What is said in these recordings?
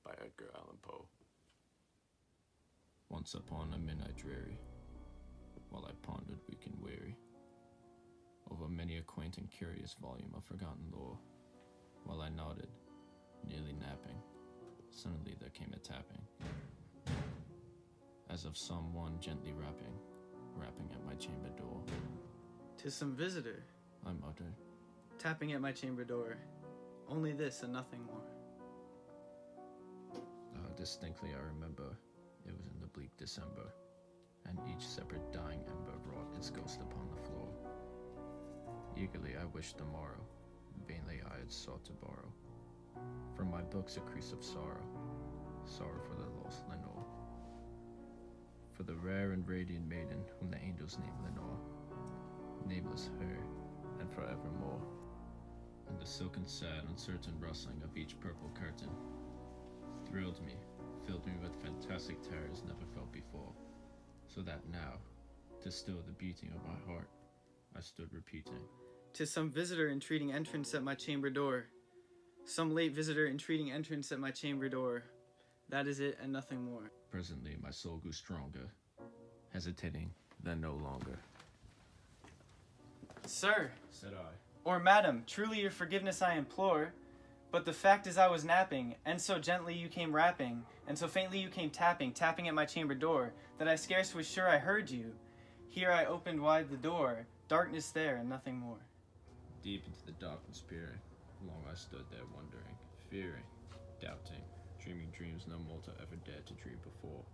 by Edgar Allan Poe. Once upon a midnight dreary, while I pondered weak and weary over many a quaint and curious volume of forgotten lore, while I nodded, nearly napping, suddenly there came a tapping, as of someone gently rapping at my chamber door. "'Tis some visitor," I muttered. "tapping at my chamber door. Only this and nothing more." Distinctly I remember, it was in the bleak December, and each separate dying ember wrought its ghost upon the floor. Eagerly I wished the morrow, vainly I had sought to borrow from my books a crease of sorrow for the lost Lenore, for the rare and radiant maiden whom the angels name Lenore, nameless her, and forevermore. And the silken sad uncertain rustling of each purple curtain thrilled me, filled me with fantastic terrors never felt before, so that now, to still the beating of my heart, I stood repeating, "'Tis some visitor entreating entrance at my chamber door. Some late visitor entreating entrance at my chamber door. That is it and nothing more." Presently my soul grew stronger, hesitating, then no longer. "Sir," Said I, or "Madam, truly your forgiveness I implore. But the fact is I was napping, and so gently you came rapping, and so faintly you came tapping at my chamber door, that I scarce was sure I heard you. Here I opened wide the door, darkness there and nothing more." deep into the darkness peering, long I stood there wondering, fearing, doubting, dreaming dreams no mortal ever dared to dream before.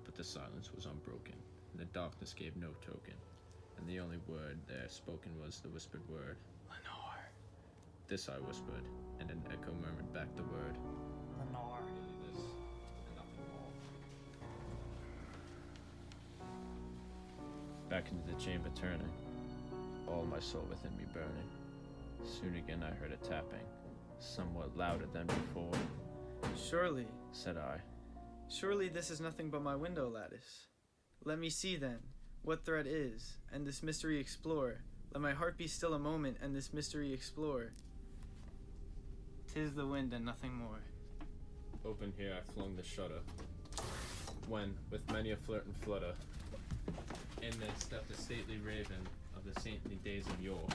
But the silence was unbroken, and the darkness gave no token, and the only word there spoken was the whispered word, "Lenore." This I whispered, and an echo murmured back the word, "Lenore." Merely this, and nothing more. Back into the chamber turning, all my soul within me burning. Soon again I heard a tapping, somewhat louder than before. "Surely, Said I, surely this is nothing but my window lattice. Let me see then, what threat is, and this mystery explore. Let my heart be still a moment, and this mystery explore. 'Tis the wind and nothing more." Open here I flung the shutter, when, with many a flirt and flutter, in there stepped a stately raven of the saintly days of yore.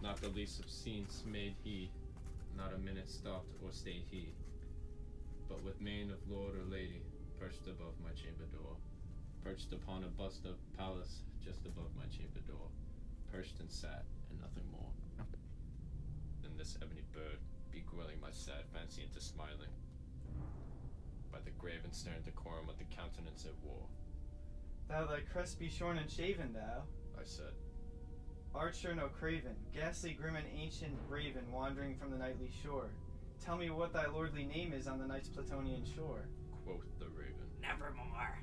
Not the least obscene made he, not a minute stopped or stayed he, but with mien of lord or lady, perched above my chamber door, perched upon a bust of Pallas just above my chamber door, perched and sat, and nothing more. Then this ebony bird, begrilling my sad fancy into smiling, by the grave and stern decorum of the countenance it wore. "Thou thy crest be shorn and shaven, thou I said, art sure no craven, ghastly grim and ancient raven wandering from the nightly shore. Tell me what thy lordly name is on the night's Platonian shore." quoth the raven. "Nevermore."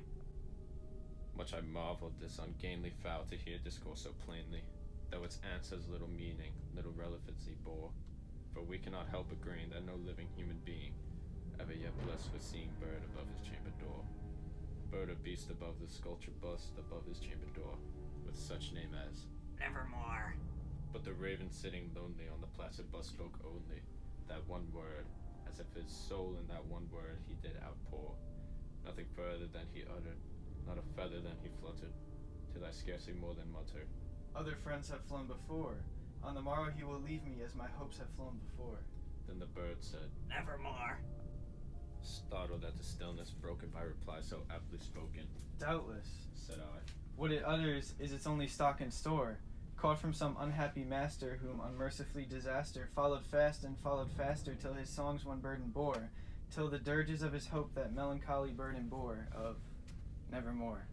Much I marveled this ungainly fowl to hear discourse so plainly, though its answers little meaning, little relevancy bore. For we cannot help agreeing that no living human being ever yet blessed with seeing bird above his chamber door, bird or beast above the sculptured bust above his chamber door, with such name as "Nevermore." But the raven sitting lonely on the placid bust spoke only that one word, as if his soul in that one word he did outpour. Nothing further than he uttered, not a feather than he fluttered, till I scarcely more than muttered, "Other friends have flown before. On the morrow he will leave me as my hopes have flown before." Then the bird said, "Nevermore." startled at the stillness broken by reply so aptly spoken. "Doubtless. Said I, What it utters is its only stock and store, caught from some unhappy master whom unmercifully disaster followed fast and followed faster till his songs one burden bore, till the dirges of his hope that melancholy burden bore of nevermore."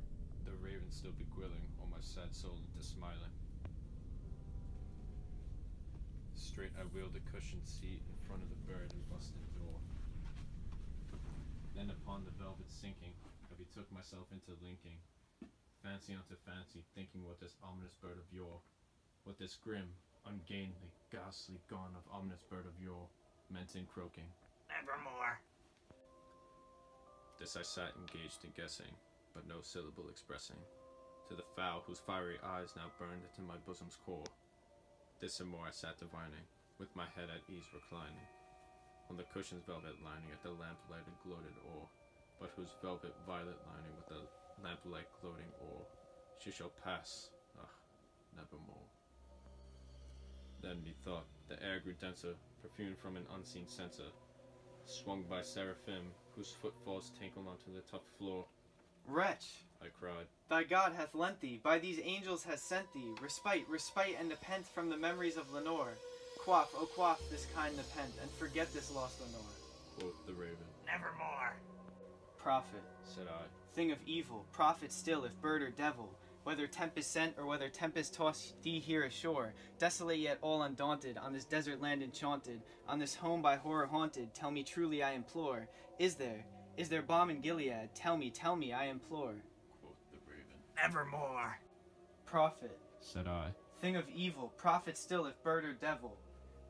the raven still begrilling all my sad soul into smiling. Straight I wheeled a cushioned seat in front of the bird and busted door. Then upon the velvet sinking, I betook myself into linking, fancy unto fancy, thinking what this ominous bird of yore, what this grim, ungainly, ghastly, gone of ominous bird of yore, meant in croaking, "Nevermore." This I sat engaged in guessing, but no syllable expressing, to the fowl whose fiery eyes now burned into my bosom's core. This and more I sat divining, with my head at ease reclining, On the cushion's velvet lining at the lamplight and gloated ore, but whose velvet violet lining with the lamplight gloating ore, she shall pass, nevermore. Then methought the air grew denser, perfumed from an unseen censer, swung by seraphim, whose footfalls tinkled onto the tough floor. Wretch, I cried, thy God hath lent thee, by these angels has sent thee, respite and nepenthe from the memories of Lenore. Quaff, oh quaff this kind nepenthe, and forget this lost Lenore. Quoth the raven. Nevermore. Prophet, Said I, thing of evil, prophet still if bird or devil, whether tempest sent or whether tempest toss thee here ashore, desolate yet all undaunted, on this desert land enchanted, on this home by horror haunted, tell me truly I implore, is there balm in Gilead? Tell me, I implore. quoth the raven. Nevermore. Prophet, Said I, thing of evil, prophet still if bird or devil,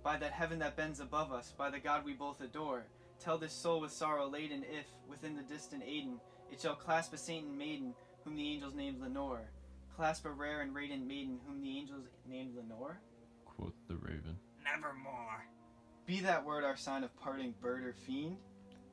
by that heaven that bends above us, by the God we both adore, tell this soul with sorrow laden if, within the distant Aden, it shall clasp a saint and maiden, whom the angels named Lenore. Clasp a rare and radiant maiden, whom the angels named Lenore? quoth the raven. Nevermore. Be that word our sign of parting, bird or fiend?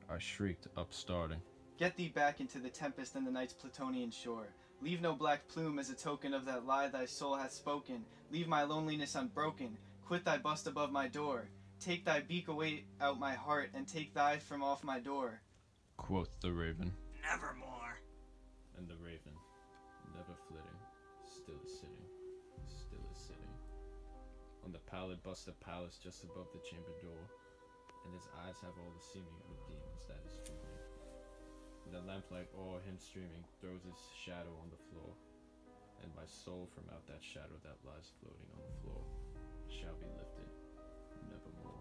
I shrieked, upstarting. Get thee back into the tempest and the night's Plutonian shore. Leave no black plume as a token of that lie thy soul hath spoken. Leave my loneliness unbroken. Quit thy bust above my door. Take thy beak away out my heart, and take thy from off my door. Quoth the raven. Nevermore. And the raven, never flitting, still is sitting, on the pallid bust of Pallas just above the chamber door, and his eyes have all the seeming of demons that is dreaming. And the lamplight o'er him streaming throws his shadow on the floor, and my soul from out that shadow that lies floating on the floor shall be lifted nevermore.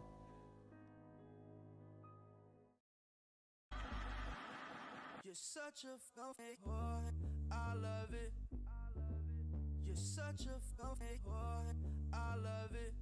You're such a fake boy, I love it. You're such a fake boy, I love it.